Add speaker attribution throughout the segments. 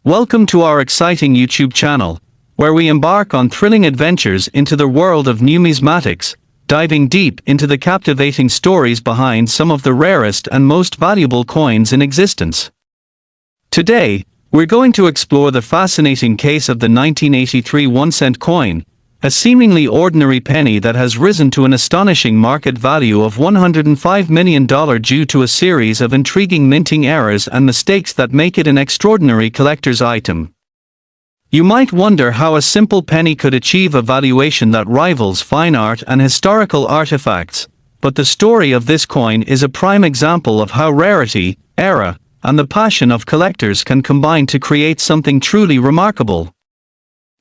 Speaker 1: Welcome to our exciting YouTube channel, where we embark on thrilling adventures into the world of numismatics, diving deep into the captivating stories behind some of the rarest and most valuable coins in existence. Today, we're going to explore the fascinating case of the 1983 1-cent coin, a seemingly ordinary penny that has risen to an astonishing market value of $105 million due to a series of intriguing minting errors and mistakes that make it an extraordinary collector's item. You might wonder how a simple penny could achieve a valuation that rivals fine art and historical artifacts, but the story of this coin is a prime example of how rarity, error, and the passion of collectors can combine to create something truly remarkable.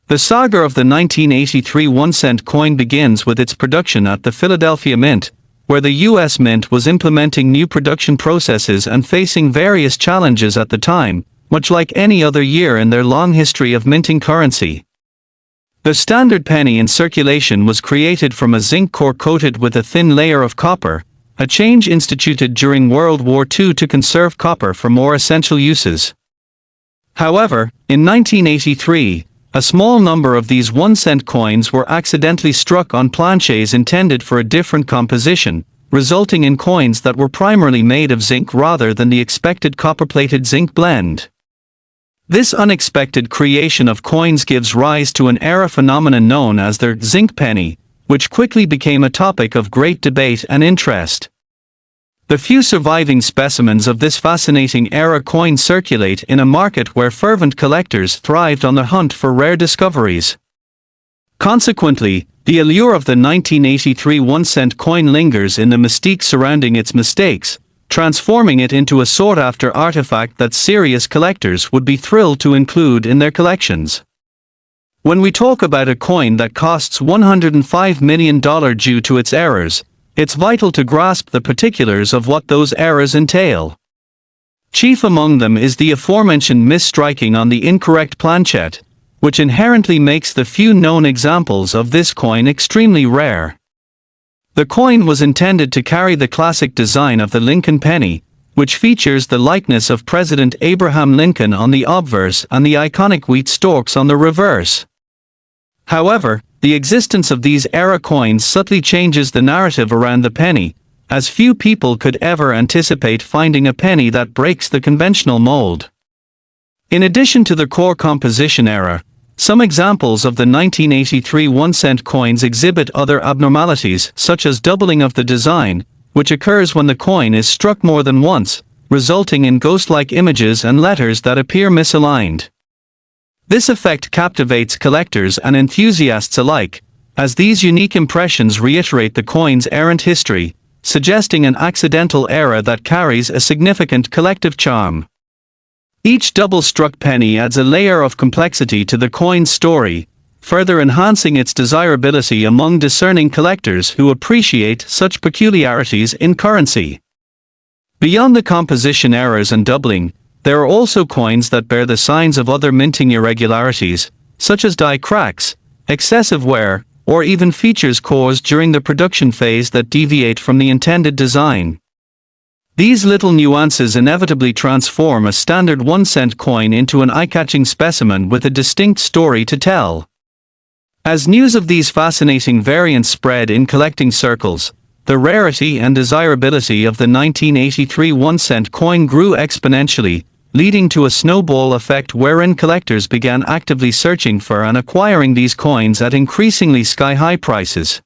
Speaker 1: The saga of the 1983 1-cent coin begins with its production at the Philadelphia Mint, where the U.S. Mint was implementing new production processes and facing various challenges at the time, much like any other year in their long history of minting currency. The standard penny in circulation was created from a zinc core coated with a thin layer of copper, a change instituted during World War II to conserve copper for more essential uses. However, in 1983, a small number of these 1-cent coins were accidentally struck on planchets intended for a different composition, resulting in coins that were primarily made of zinc rather than the expected copper-plated zinc blend. This unexpected creation of coins gives rise to an era phenomenon known as the zinc penny, which quickly became a topic of great debate and interest. The few surviving specimens of this fascinating era coin circulate in a market where fervent collectors thrived on the hunt for rare discoveries. Consequently, the allure of the 1983 1-cent coin lingers in the mystique surrounding its mistakes, transforming it into a sought-after artifact that serious collectors would be thrilled to include in their collections. When we talk about a coin that costs $105 million due to its errors, it's vital to grasp the particulars of what those errors entail. Chief among them is the aforementioned misstriking on the incorrect planchette, which inherently makes the few known examples of this coin extremely rare. The coin was intended to carry the classic design of the Lincoln penny, which features the likeness of President Abraham Lincoln on the obverse and the iconic wheat stalks on the reverse. However, the existence of these era coins subtly changes the narrative around the penny, as few people could ever anticipate finding a penny that breaks the conventional mold. In addition to the core composition error, some examples of the 1983 1-cent coins exhibit other abnormalities such as doubling of the design, which occurs when the coin is struck more than once, resulting in ghost-like images and letters that appear misaligned. This effect captivates collectors and enthusiasts alike, as these unique impressions reiterate the coin's errant history, suggesting an accidental error that carries a significant collective charm. Each double-struck penny adds a layer of complexity to the coin's story, further enhancing its desirability among discerning collectors who appreciate such peculiarities in currency. Beyond the composition errors and doubling, there are also coins that bear the signs of other minting irregularities, such as die cracks, excessive wear, or even features caused during the production phase that deviate from the intended design. These little nuances inevitably transform a standard 1-cent coin into an eye-catching specimen with a distinct story to tell. As news of these fascinating variants spread in collecting circles, the rarity and desirability of the 1983 1-cent coin grew exponentially, leading to a snowball effect wherein collectors began actively searching for and acquiring these coins at increasingly sky-high prices.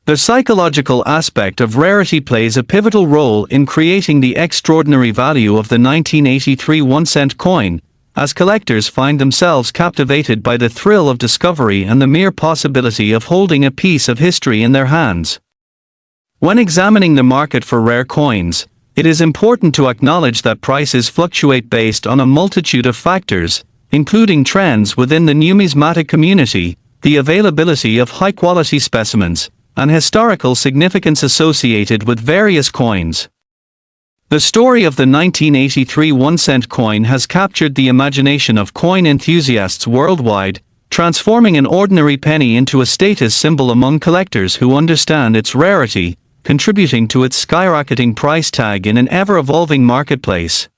Speaker 1: The psychological aspect of rarity plays a pivotal role in creating the extraordinary value of the 1983 1-cent coin, as collectors find themselves captivated by the thrill of discovery and the mere possibility of holding a piece of history in their hands. When examining the market for rare coins, it is important to acknowledge that prices fluctuate based on a multitude of factors, including trends within the numismatic community, the availability of high-quality specimens, and historical significance associated with various coins. The story of the 1983 1-cent coin has captured the imagination of coin enthusiasts worldwide, transforming an ordinary penny into a status symbol among collectors who understand its rarity, contributing to its skyrocketing price tag in an ever-evolving marketplace.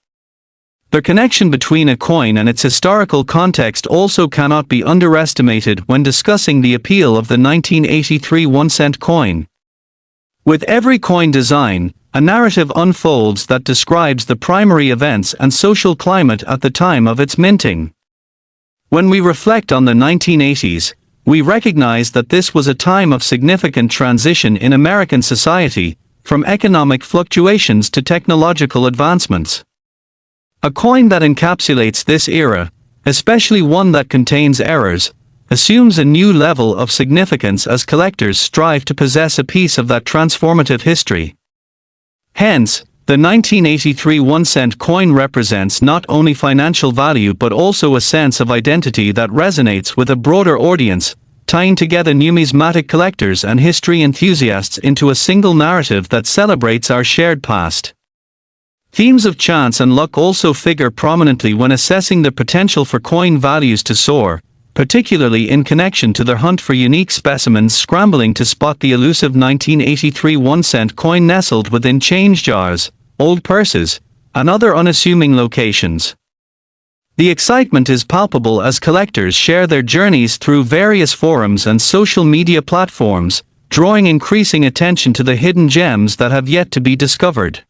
Speaker 1: The connection between a coin and its historical context also cannot be underestimated when discussing the appeal of the 1983 1-cent coin. With every coin design, a narrative unfolds that describes the primary events and social climate at the time of its minting. When we reflect on the 1980s, we recognize that this was a time of significant transition in American society, from economic fluctuations to technological advancements. A coin that encapsulates this era, especially one that contains errors, assumes a new level of significance as collectors strive to possess a piece of that transformative history. Hence, the 1983 1-cent coin represents not only financial value but also a sense of identity that resonates with a broader audience, tying together numismatic collectors and history enthusiasts into a single narrative that celebrates our shared past. Themes of chance and luck also figure prominently when assessing the potential for coin values to soar, particularly in connection to their hunt for unique specimens scrambling to spot the elusive 1983 1-cent coin nestled within change jars, old purses, and other unassuming locations. The excitement is palpable as collectors share their journeys through various forums and social media platforms, drawing increasing attention to the hidden gems that have yet to be discovered.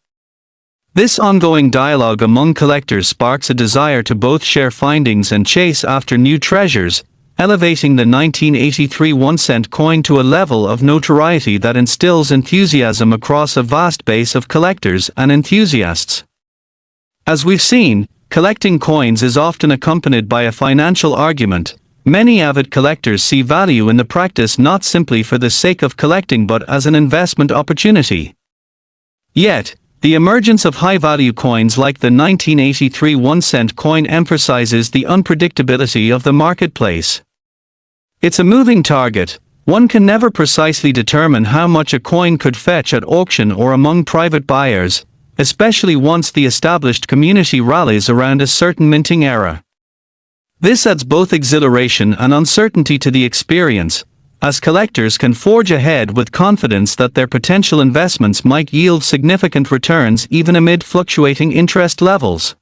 Speaker 1: This ongoing dialogue among collectors sparks a desire to both share findings and chase after new treasures, elevating the 1983 1-cent coin to a level of notoriety that instills enthusiasm across a vast base of collectors and enthusiasts. As we've seen, collecting coins is often accompanied by a financial argument. Many avid collectors see value in the practice not simply for the sake of collecting but as an investment opportunity. Yet, the emergence of high-value coins like the 1983 1-cent coin emphasizes the unpredictability of the marketplace. It's a moving target. One can never precisely determine how much a coin could fetch at auction or among private buyers, especially once the established community rallies around a certain minting era. This adds both exhilaration and uncertainty to the experience, as collectors can forge ahead with confidence that their potential investments might yield significant returns even amid fluctuating interest levels.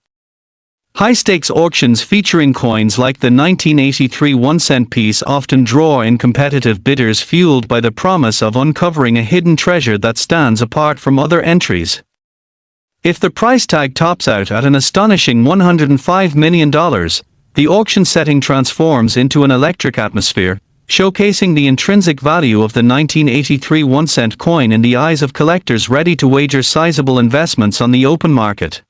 Speaker 1: High-stakes auctions featuring coins like the 1983 1-cent piece often draw in competitive bidders fueled by the promise of uncovering a hidden treasure that stands apart from other entries. If the price tag tops out at an astonishing $105 million, the auction setting transforms into an electric atmosphere, showcasing the intrinsic value of the 1983 1-cent coin in the eyes of collectors ready to wager sizable investments on the open market.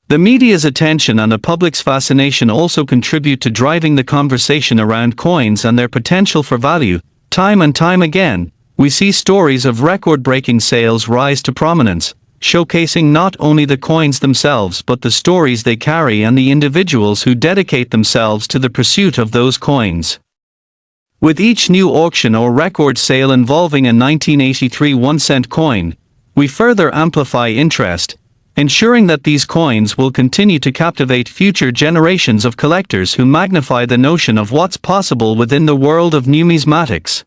Speaker 1: The media's attention and the public's fascination also contribute to driving the conversation around coins and their potential for value. Time and time again, we see stories of record-breaking sales rise to prominence, showcasing not only the coins themselves but the stories they carry and the individuals who dedicate themselves to the pursuit of those coins. With each new auction or record sale involving a 1983 1-cent coin, we further amplify interest, ensuring that these coins will continue to captivate future generations of collectors who magnify the notion of what's possible within the world of numismatics.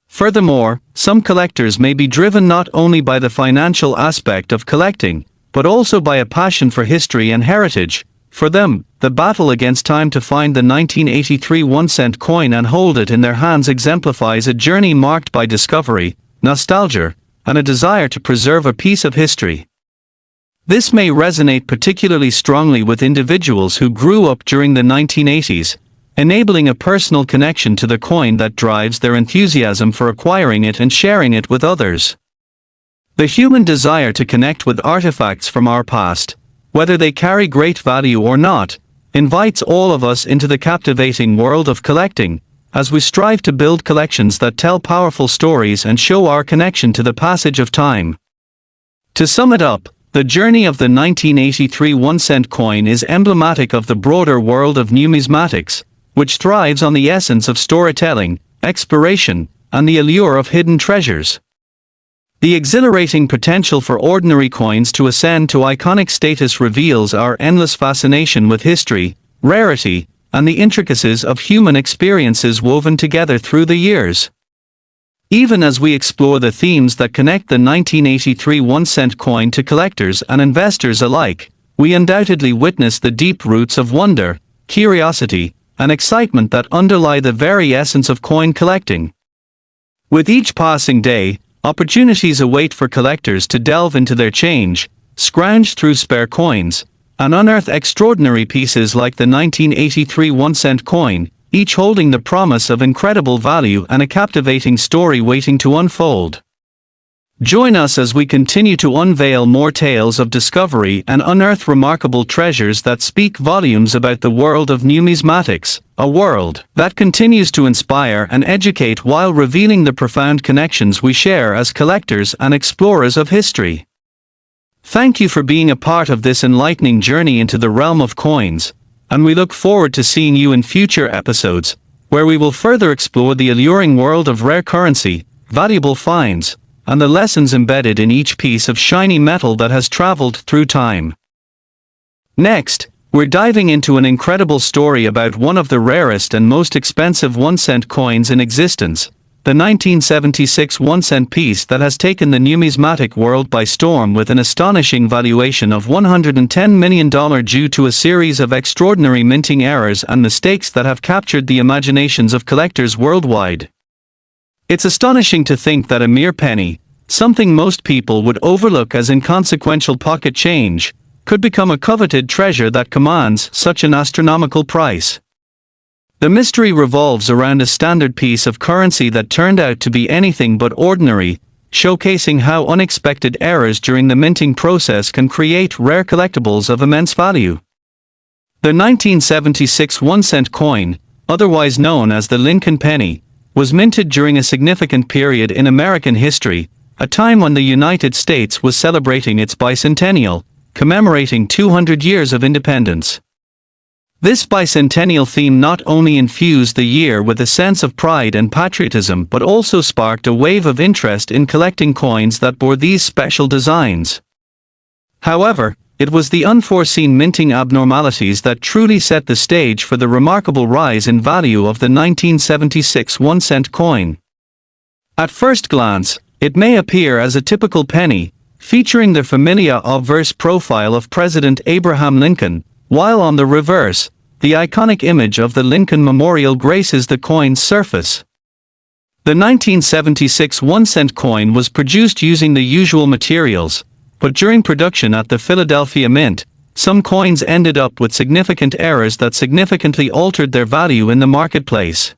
Speaker 1: Furthermore, some collectors may be driven not only by the financial aspect of collecting, but also by a passion for history and heritage. For them, the battle against time to find the 1983 1-cent coin and hold it in their hands exemplifies a journey marked by discovery, nostalgia, and a desire to preserve a piece of history. This may resonate particularly strongly with individuals who grew up during the 1980s, enabling a personal connection to the coin that drives their enthusiasm for acquiring it and sharing it with others. The human desire to connect with artifacts from our past, whether they carry great value or not, invites all of us into the captivating world of collecting, as we strive to build collections that tell powerful stories and show our connection to the passage of time. To sum it up, the journey of the 1983 1-cent coin is emblematic of the broader world of numismatics, which thrives on the essence of storytelling, exploration, and the allure of hidden treasures. The exhilarating potential for ordinary coins to ascend to iconic status reveals our endless fascination with history, rarity, and the intricacies of human experiences woven together through the years. Even as we explore the themes that connect the 1983 1-cent coin to collectors and investors alike, we undoubtedly witness the deep roots of wonder, curiosity, and excitement that underlie the very essence of coin collecting. With each passing day, opportunities await for collectors to delve into their change, scrounge through spare coins, and unearth extraordinary pieces like the 1983 1-cent coin, each holding the promise of incredible value and a captivating story waiting to unfold. Join us as we continue to unveil more tales of discovery and unearth remarkable treasures that speak volumes about the world of numismatics, a world that continues to inspire and educate while revealing the profound connections we share as collectors and explorers of history. Thank you for being a part of this enlightening journey into the realm of coins, and we look forward to seeing you in future episodes, where we will further explore the alluring world of rare currency, valuable finds, and the lessons embedded in each piece of shiny metal that has traveled through time. Next, we're diving into an incredible story about one of the rarest and most expensive 1-cent coins in existence, the 1976 1-cent piece that has taken the numismatic world by storm with an astonishing valuation of $110 million due to a series of extraordinary minting errors and mistakes that have captured the imaginations of collectors worldwide. It's astonishing to think that a mere penny, something most people would overlook as inconsequential pocket change, could become a coveted treasure that commands such an astronomical price. The mystery revolves around a standard piece of currency that turned out to be anything but ordinary, showcasing how unexpected errors during the minting process can create rare collectibles of immense value. The 1976 1-cent coin, otherwise known as the Lincoln penny, was minted during a significant period in American history, a time when the United States was celebrating its bicentennial, commemorating 200 years of independence. This bicentennial theme not only infused the year with a sense of pride and patriotism but also sparked a wave of interest in collecting coins that bore these special designs. However, it was the unforeseen minting abnormalities that truly set the stage for the remarkable rise in value of the 1976 1-cent coin. At first glance, it may appear as a typical penny, featuring the familiar obverse profile of President Abraham Lincoln, while on the reverse, the iconic image of the Lincoln Memorial graces the coin's surface. The 1976 1-cent coin was produced using the usual materials, but during production at the Philadelphia Mint, some coins ended up with significant errors that significantly altered their value in the marketplace.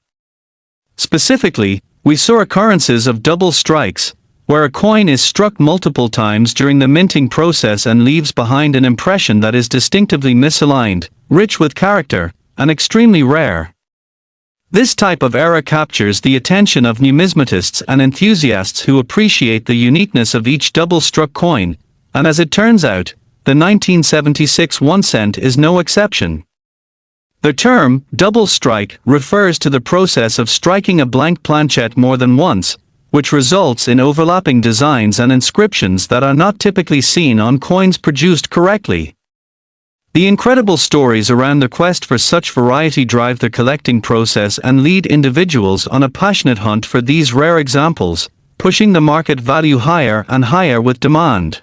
Speaker 1: Specifically, we saw occurrences of double strikes, where a coin is struck multiple times during the minting process and leaves behind an impression that is distinctively misaligned, rich with character, and extremely rare. This type of error captures the attention of numismatists and enthusiasts who appreciate the uniqueness of each double-struck coin, and as it turns out, the 1976 1-cent is no exception. The term, double strike, refers to the process of striking a blank planchette more than once, which results in overlapping designs and inscriptions that are not typically seen on coins produced correctly. The incredible stories around the quest for such variety drive the collecting process and lead individuals on a passionate hunt for these rare examples, pushing the market value higher and higher with demand.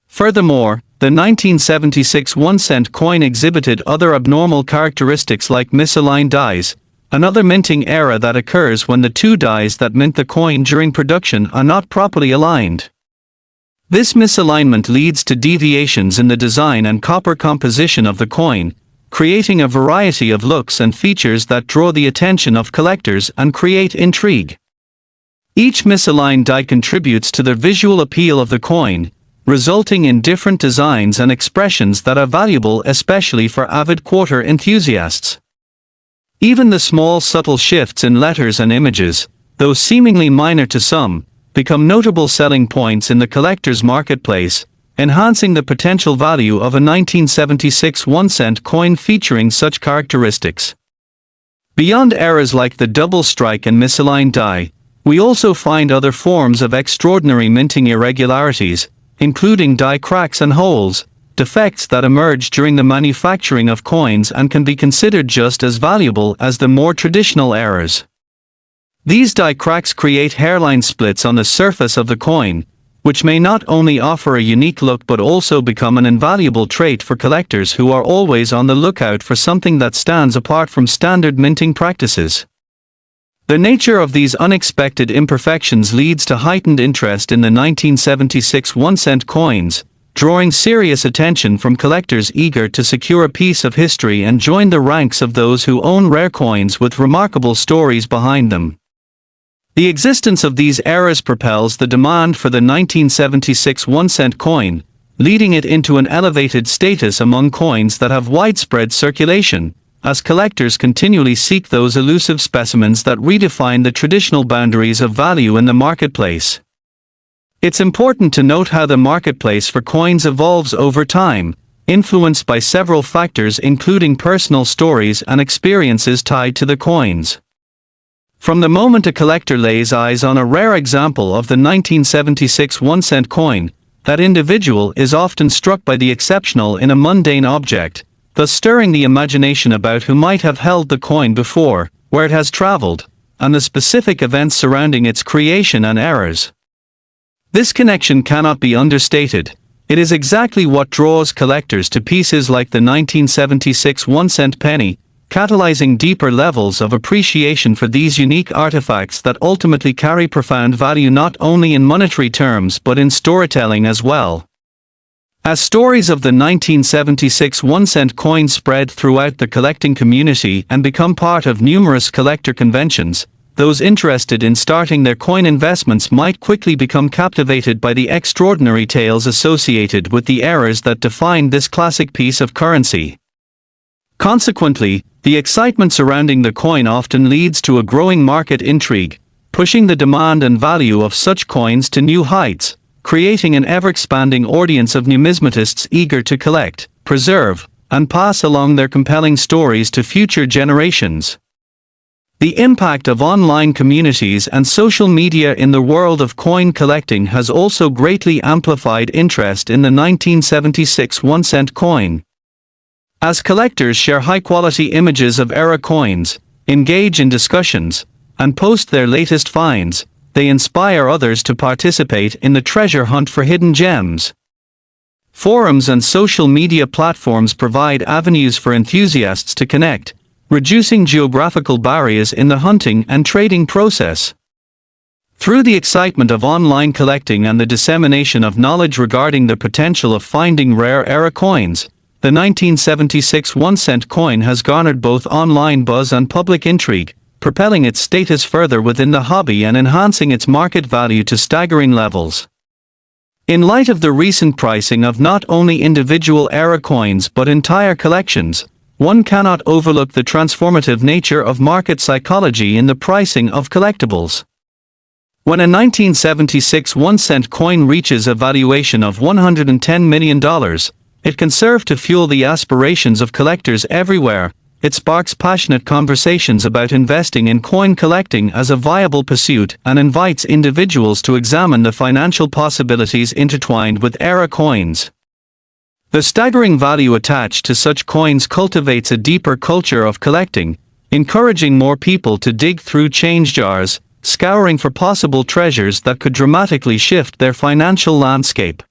Speaker 1: Furthermore, the 1976 1-cent coin exhibited other abnormal characteristics like misaligned dies, another minting error that occurs when the two dies that mint the coin during production are not properly aligned. This misalignment leads to deviations in the design and copper composition of the coin, creating a variety of looks and features that draw the attention of collectors and create intrigue. Each misaligned die contributes to the visual appeal of the coin, resulting in different designs and expressions that are valuable especially for avid quarter enthusiasts. Even the small subtle shifts in letters and images, though seemingly minor to some, become notable selling points in the collector's marketplace, enhancing the potential value of a 1976 1-cent coin featuring such characteristics. Beyond errors like the double strike and misaligned die, we also find other forms of extraordinary minting irregularities, including die cracks and holes, defects that emerge during the manufacturing of coins and can be considered just as valuable as the more traditional errors. These die cracks create hairline splits on the surface of the coin, which may not only offer a unique look but also become an invaluable trait for collectors who are always on the lookout for something that stands apart from standard minting practices. The nature of these unexpected imperfections leads to heightened interest in the 1976 1-cent coins, drawing serious attention from collectors eager to secure a piece of history and join the ranks of those who own rare coins with remarkable stories behind them. The existence of these eras propels the demand for the 1976 1-cent coin, leading it into an elevated status among coins that have widespread circulation, as collectors continually seek those elusive specimens that redefine the traditional boundaries of value in the marketplace. It's important to note how the marketplace for coins evolves over time, influenced by several factors including personal stories and experiences tied to the coins. From the moment a collector lays eyes on a rare example of the 1976 1-cent coin, that individual is often struck by the exceptional in a mundane object, thus stirring the imagination about who might have held the coin before, where it has traveled, and the specific events surrounding its creation and errors. This connection cannot be understated. It is exactly what draws collectors to pieces like the 1976 1-cent penny, catalyzing deeper levels of appreciation for these unique artifacts that ultimately carry profound value not only in monetary terms but in storytelling as well. As stories of the 1976 1-cent coin spread throughout the collecting community and become part of numerous collector conventions, those interested in starting their coin investments might quickly become captivated by the extraordinary tales associated with the eras that defined this classic piece of currency. Consequently, the excitement surrounding the coin often leads to a growing market intrigue, pushing the demand and value of such coins to new heights, creating an ever-expanding audience of numismatists eager to collect, preserve, and pass along their compelling stories to future generations. The impact of online communities and social media in the world of coin collecting has also greatly amplified interest in the 1976 1-cent coin. As collectors share high-quality images of era coins, engage in discussions, and post their latest finds, they inspire others to participate in the treasure hunt for hidden gems. Forums and social media platforms provide avenues for enthusiasts to connect, reducing geographical barriers in the hunting and trading process. Through the excitement of online collecting and the dissemination of knowledge regarding the potential of finding rare era coins, the 1976 1-cent coin has garnered both online buzz and public intrigue, propelling its status further within the hobby and enhancing its market value to staggering levels. In light of the recent pricing of not only individual era coins but entire collections, one cannot overlook the transformative nature of market psychology in the pricing of collectibles. When a 1976 1-cent coin reaches a valuation of $110 million, it can serve to fuel the aspirations of collectors everywhere. It sparks passionate conversations about investing in coin collecting as a viable pursuit and invites individuals to examine the financial possibilities intertwined with era coins. The staggering value attached to such coins cultivates a deeper culture of collecting, encouraging more people to dig through change jars, scouring for possible treasures that could dramatically shift their financial landscape.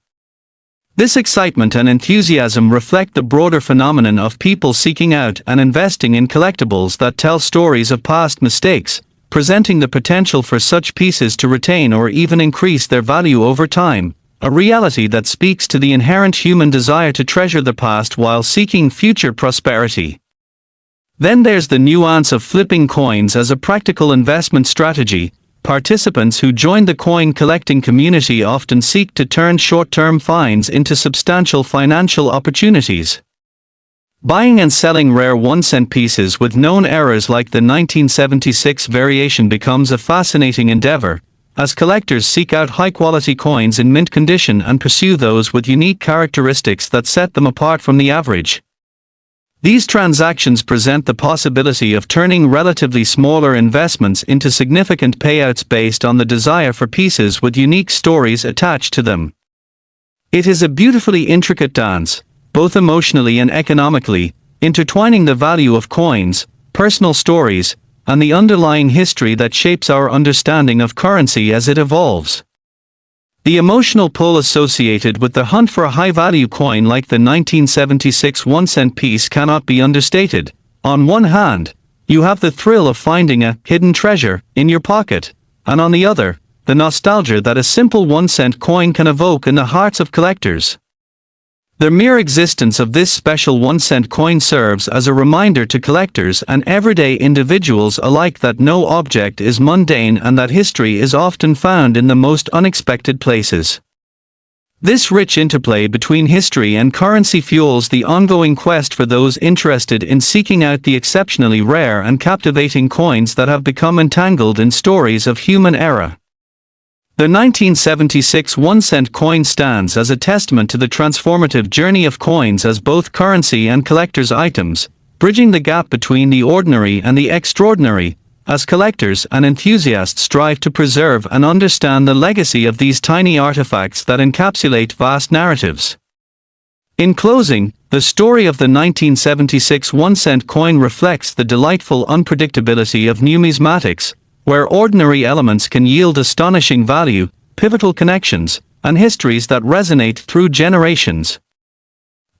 Speaker 1: This excitement and enthusiasm reflect the broader phenomenon of people seeking out and investing in collectibles that tell stories of past mistakes, presenting the potential for such pieces to retain or even increase their value over time, a reality that speaks to the inherent human desire to treasure the past while seeking future prosperity. Then there's the nuance of flipping coins as a practical investment strategy. Participants who join the coin collecting community often seek to turn short-term finds into substantial financial opportunities. Buying and selling rare 1-cent pieces with known errors like the 1976 variation becomes a fascinating endeavor, as collectors seek out high-quality coins in mint condition and pursue those with unique characteristics that set them apart from the average. These transactions present the possibility of turning relatively smaller investments into significant payouts based on the desire for pieces with unique stories attached to them. It is a beautifully intricate dance, both emotionally and economically, intertwining the value of coins, personal stories, and the underlying history that shapes our understanding of currency as it evolves. The emotional pull associated with the hunt for a high-value coin like the 1976 1-cent piece cannot be understated. On one hand, you have the thrill of finding a hidden treasure in your pocket, and on the other, the nostalgia that a simple 1-cent coin can evoke in the hearts of collectors. The mere existence of this special 1-cent coin serves as a reminder to collectors and everyday individuals alike that no object is mundane and that history is often found in the most unexpected places. This rich interplay between history and currency fuels the ongoing quest for those interested in seeking out the exceptionally rare and captivating coins that have become entangled in stories of human era. The 1976 1-cent coin stands as a testament to the transformative journey of coins as both currency and collector's items, bridging the gap between the ordinary and the extraordinary, as collectors and enthusiasts strive to preserve and understand the legacy of these tiny artifacts that encapsulate vast narratives. In closing, the story of the 1976 1-cent coin reflects the delightful unpredictability of numismatics, where ordinary elements can yield astonishing value, pivotal connections, and histories that resonate through generations.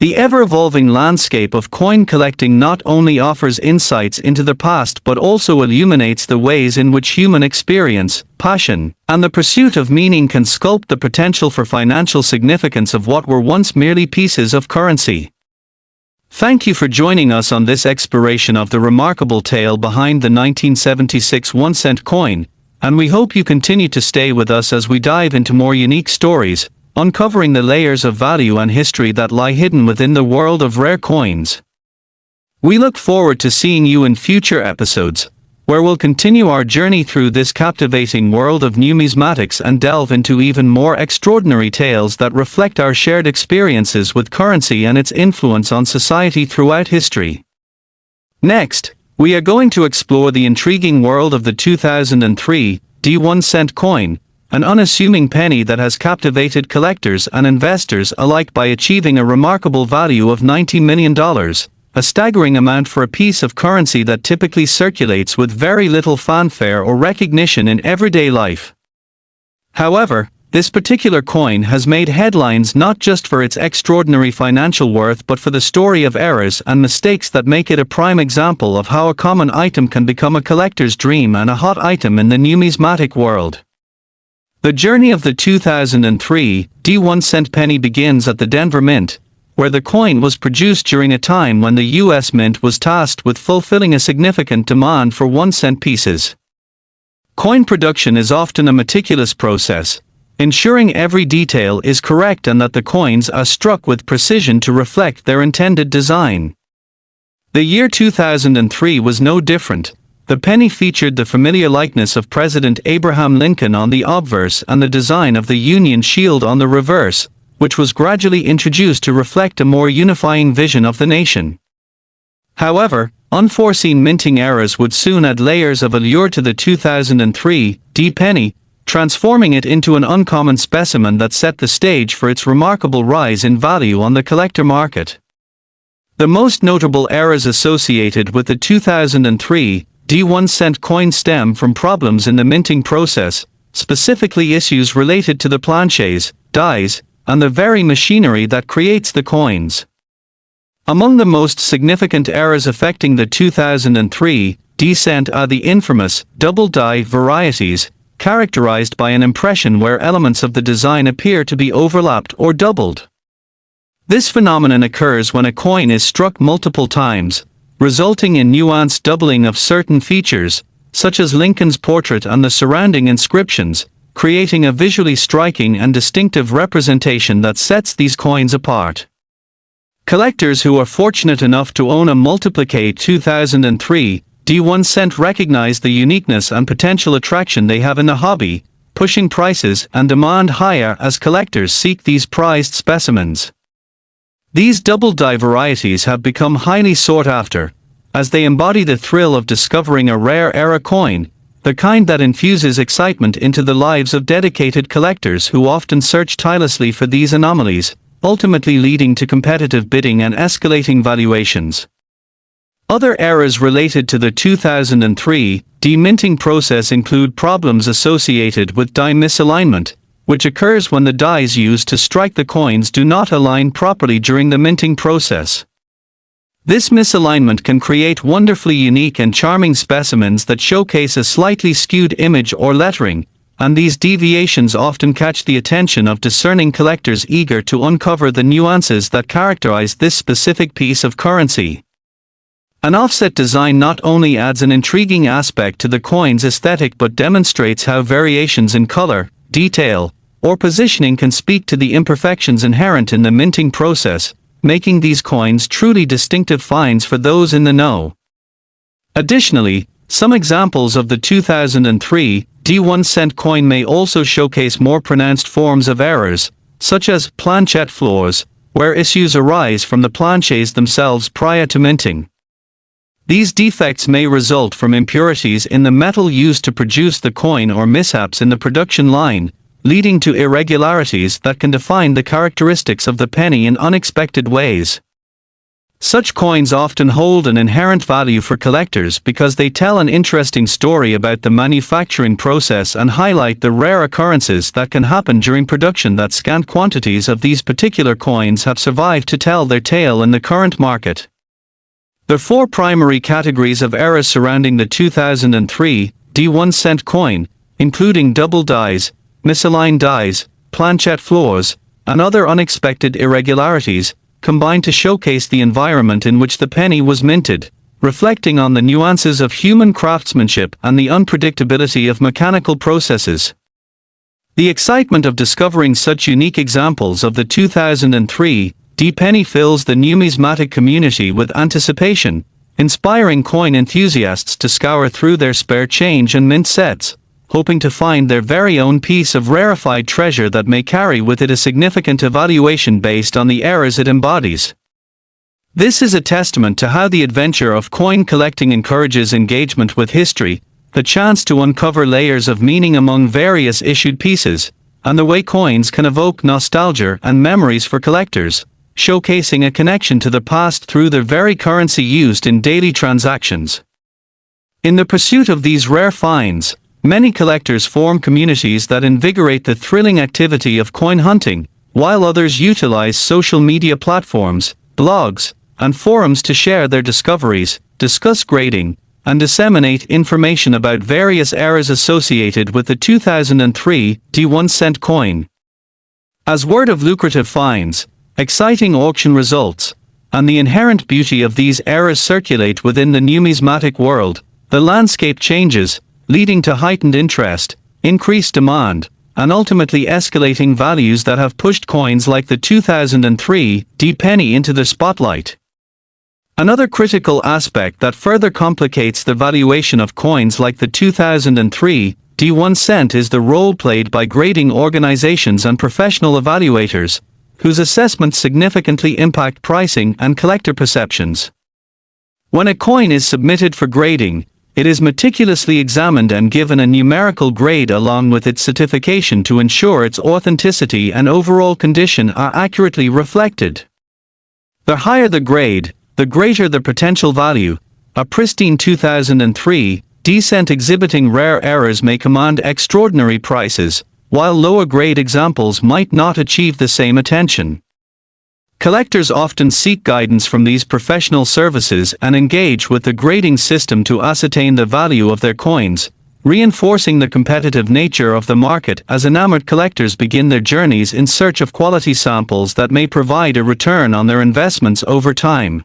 Speaker 1: The ever-evolving landscape of coin collecting not only offers insights into the past but also illuminates the ways in which human experience, passion, and the pursuit of meaning can sculpt the potential for financial significance of what were once merely pieces of currency. Thank you for joining us on this exploration of the remarkable tale behind the 1976 1-cent coin, and we hope you continue to stay with us as we dive into more unique stories, uncovering the layers of value and history that lie hidden within the world of rare coins. We look forward to seeing you in future episodes, where we'll continue our journey through this captivating world of numismatics and delve into even more extraordinary tales that reflect our shared experiences with currency and its influence on society throughout history. Next, we are going to explore the intriguing world of the 2003 1-cent coin, an unassuming penny that has captivated collectors and investors alike by achieving a remarkable value of $90 million. A staggering amount for a piece of currency that typically circulates with very little fanfare or recognition in everyday life. However, this particular coin has made headlines not just for its extraordinary financial worth but for the story of errors and mistakes that make it a prime example of how a common item can become a collector's dream and a hot item in the numismatic world. The journey of the 2003 1-cent penny begins at the Denver Mint, where the coin was produced during a time when the U.S. Mint was tasked with fulfilling a significant demand for 1-cent pieces. Coin production is often a meticulous process, ensuring every detail is correct and that the coins are struck with precision to reflect their intended design. The year 2003 was no different. The penny featured the familiar likeness of President Abraham Lincoln on the obverse and the design of the Union Shield on the reverse, which was gradually introduced to reflect a more unifying vision of the nation. However, unforeseen minting errors would soon add layers of allure to the 2003 penny, transforming it into an uncommon specimen that set the stage for its remarkable rise in value on the collector market. The most notable errors associated with the 2003 1-cent coin stem from problems in the minting process, specifically issues related to the planches, dies, and the very machinery that creates the coins. Among the most significant errors affecting the 2003 cent are the infamous double die varieties, characterized by an impression where elements of the design appear to be overlapped or doubled. This phenomenon occurs when a coin is struck multiple times, resulting in nuanced doubling of certain features, such as Lincoln's portrait and the surrounding inscriptions, creating a visually striking and distinctive representation that sets these coins apart. Collectors who are fortunate enough to own a multiplicate 2003 1-cent recognize the uniqueness and potential attraction they have in the hobby, pushing prices and demand higher as collectors seek these prized specimens. These double die varieties have become highly sought after, as they embody the thrill of discovering a rare era coin, the kind that infuses excitement into the lives of dedicated collectors who often search tirelessly for these anomalies, ultimately leading to competitive bidding and escalating valuations. Other errors related to the 2003 deminting process include problems associated with die misalignment, which occurs when the dies used to strike the coins do not align properly during the minting process. This misalignment can create wonderfully unique and charming specimens that showcase a slightly skewed image or lettering, and these deviations often catch the attention of discerning collectors eager to uncover the nuances that characterize this specific piece of currency. An offset design not only adds an intriguing aspect to the coin's aesthetic but demonstrates how variations in color, detail, or positioning can speak to the imperfections inherent in the minting process, making these coins truly distinctive finds for those in the know. Additionally, some examples of the 2003 D1 cent coin may also showcase more pronounced forms of errors, such as planchette flaws, where issues arise from the planchets themselves prior to minting. These defects may result from impurities in the metal used to produce the coin or mishaps in the production line, leading to irregularities that can define the characteristics of the penny in unexpected ways. Such coins often hold an inherent value for collectors because they tell an interesting story about the manufacturing process and highlight the rare occurrences that can happen during production. That scant quantities of these particular coins have survived to tell their tale in the current market. There are four primary categories of errors surrounding the 2003 D1 cent coin, including double dies, misaligned dies, planchette flaws, and other unexpected irregularities, combined to showcase the environment in which the penny was minted, reflecting on the nuances of human craftsmanship and the unpredictability of mechanical processes. The excitement of discovering such unique examples of the 2003 D penny fills the numismatic community with anticipation, inspiring coin enthusiasts to scour through their spare change and mint sets, hoping to find their very own piece of rarefied treasure that may carry with it a significant evaluation based on the errors it embodies. This is a testament to how the adventure of coin collecting encourages engagement with history, the chance to uncover layers of meaning among various issued pieces, and the way coins can evoke nostalgia and memories for collectors, showcasing a connection to the past through the very currency used in daily transactions. In the pursuit of these rare finds, many collectors form communities that invigorate the thrilling activity of coin hunting, while others utilize social media platforms, blogs, and forums to share their discoveries, discuss grading, and disseminate information about various errors associated with the 2003 D1 cent coin. As word of lucrative finds, exciting auction results, and the inherent beauty of these errors circulate within the numismatic world, the landscape changes, leading to heightened interest, increased demand, and ultimately escalating values that have pushed coins like the 2003 D penny into the spotlight. Another critical aspect that further complicates the valuation of coins like the 2003 D1 cent is the role played by grading organizations and professional evaluators, whose assessments significantly impact pricing and collector perceptions. When a coin is submitted for grading, it is meticulously examined and given a numerical grade along with its certification to ensure its authenticity and overall condition are accurately reflected. The higher the grade, the greater the potential value. A pristine 2003 D cent exhibiting rare errors may command extraordinary prices, while lower grade examples might not achieve the same attention. Collectors often seek guidance from these professional services and engage with the grading system to ascertain the value of their coins, reinforcing the competitive nature of the market as enamored collectors begin their journeys in search of quality samples that may provide a return on their investments over time.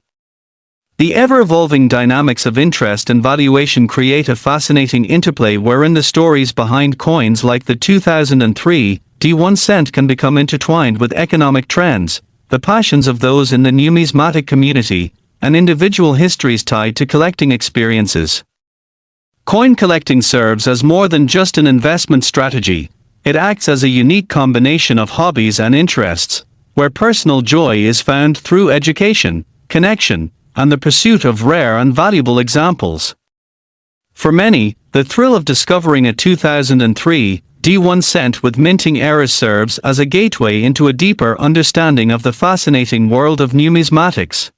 Speaker 1: The ever-evolving dynamics of interest and valuation create a fascinating interplay wherein the stories behind coins like the 2003 D1 cent can become intertwined with economic trends, the passions of those in the numismatic community, and individual histories tied to collecting experiences. Coin collecting serves as more than just an investment strategy. It acts as a unique combination of hobbies and interests, where personal joy is found through education, connection, and the pursuit of rare and valuable examples. For many, the thrill of discovering a 2003 D1 cent with minting errors serves as a gateway into a deeper understanding of the fascinating world of numismatics.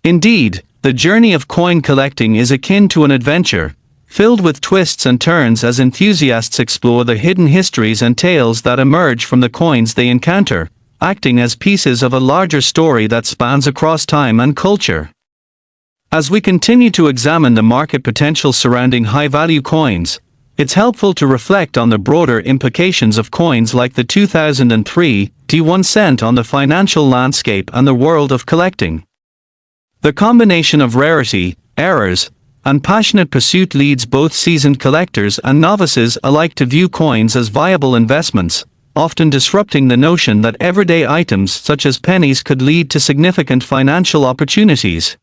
Speaker 1: Indeed, the journey of coin collecting is akin to an adventure, filled with twists and turns as enthusiasts explore the hidden histories and tales that emerge from the coins they encounter, acting as pieces of a larger story that spans across time and culture. As we continue to examine the market potential surrounding high-value coins, it's helpful to reflect on the broader implications of coins like the 2003 D1 cent on the financial landscape and the world of collecting. The combination of rarity, errors, and passionate pursuit leads both seasoned collectors and novices alike to view coins as viable investments, often disrupting the notion that everyday items such as pennies could lead to significant financial opportunities.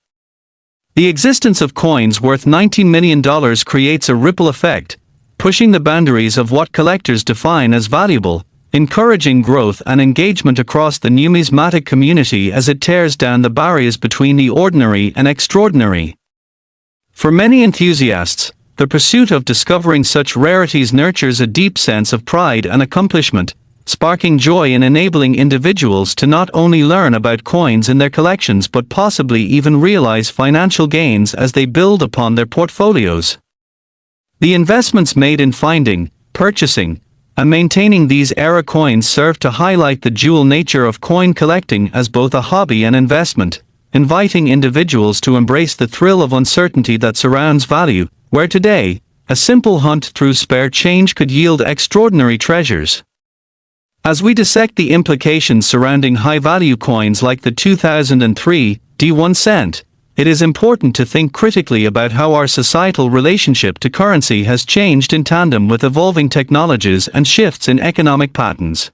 Speaker 1: The existence of coins worth $19 million creates a ripple effect, pushing the boundaries of what collectors define as valuable, encouraging growth and engagement across the numismatic community as it tears down the barriers between the ordinary and extraordinary. For many enthusiasts, the pursuit of discovering such rarities nurtures a deep sense of pride and accomplishment, sparking joy in enabling individuals to not only learn about coins in their collections but possibly even realize financial gains as they build upon their portfolios. The investments made in finding, purchasing, and maintaining these era coins serve to highlight the dual nature of coin collecting as both a hobby and investment, inviting individuals to embrace the thrill of uncertainty that surrounds value, where today, a simple hunt through spare change could yield extraordinary treasures. As we dissect the implications surrounding high-value coins like the 2003 D1 cent, it is important to think critically about how our societal relationship to currency has changed in tandem with evolving technologies and shifts in economic patterns.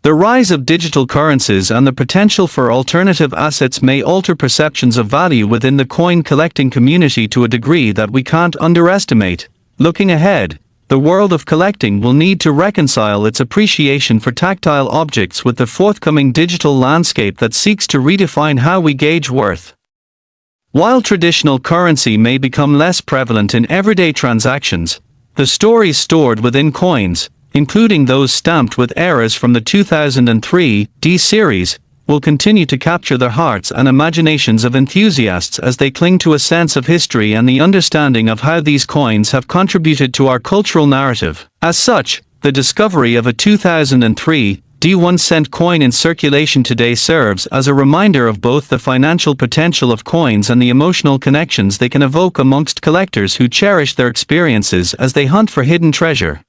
Speaker 1: The rise of digital currencies and the potential for alternative assets may alter perceptions of value within the coin collecting community to a degree that we can't underestimate. Looking ahead, the world of collecting will need to reconcile its appreciation for tactile objects with the forthcoming digital landscape that seeks to redefine how we gauge worth. While traditional currency may become less prevalent in everyday transactions, the stories stored within coins, including those stamped with eras from the 2003 D series, will continue to capture the hearts and imaginations of enthusiasts as they cling to a sense of history and the understanding of how these coins have contributed to our cultural narrative. As such, the discovery of a 2003 D1 cent coin in circulation today serves as a reminder of both the financial potential of coins and the emotional connections they can evoke amongst collectors who cherish their experiences as they hunt for hidden treasure.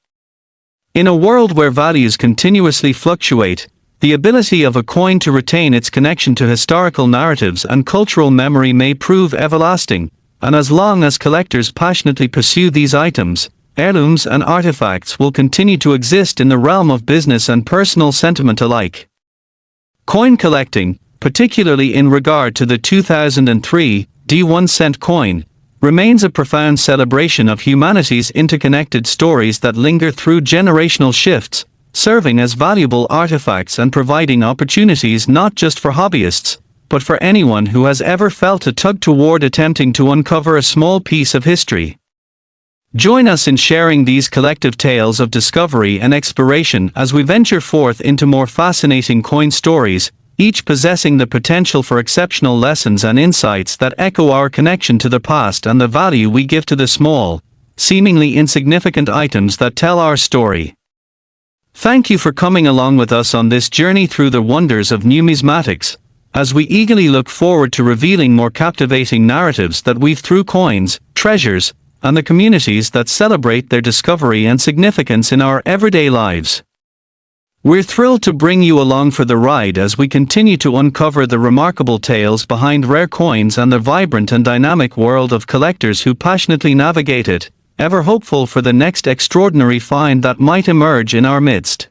Speaker 1: In a world where values continuously fluctuate, the ability of a coin to retain its connection to historical narratives and cultural memory may prove everlasting, and as long as collectors passionately pursue these items, heirlooms and artifacts will continue to exist in the realm of business and personal sentiment alike. Coin collecting, particularly in regard to the 2003 D1 cent coin, remains a profound celebration of humanity's interconnected stories that linger through generational shifts, serving as valuable artifacts and providing opportunities not just for hobbyists, but for anyone who has ever felt a tug toward attempting to uncover a small piece of history. Join us in sharing these collective tales of discovery and exploration as we venture forth into more fascinating coin stories, each possessing the potential for exceptional lessons and insights that echo our connection to the past and the value we give to the small, seemingly insignificant items that tell our story. Thank you for coming along with us on this journey through the wonders of numismatics, as we eagerly look forward to revealing more captivating narratives that weave through coins, treasures, and the communities that celebrate their discovery and significance in our everyday lives. We're thrilled to bring you along for the ride as we continue to uncover the remarkable tales behind rare coins and the vibrant and dynamic world of collectors who passionately navigate it, ever hopeful for the next extraordinary find that might emerge in our midst.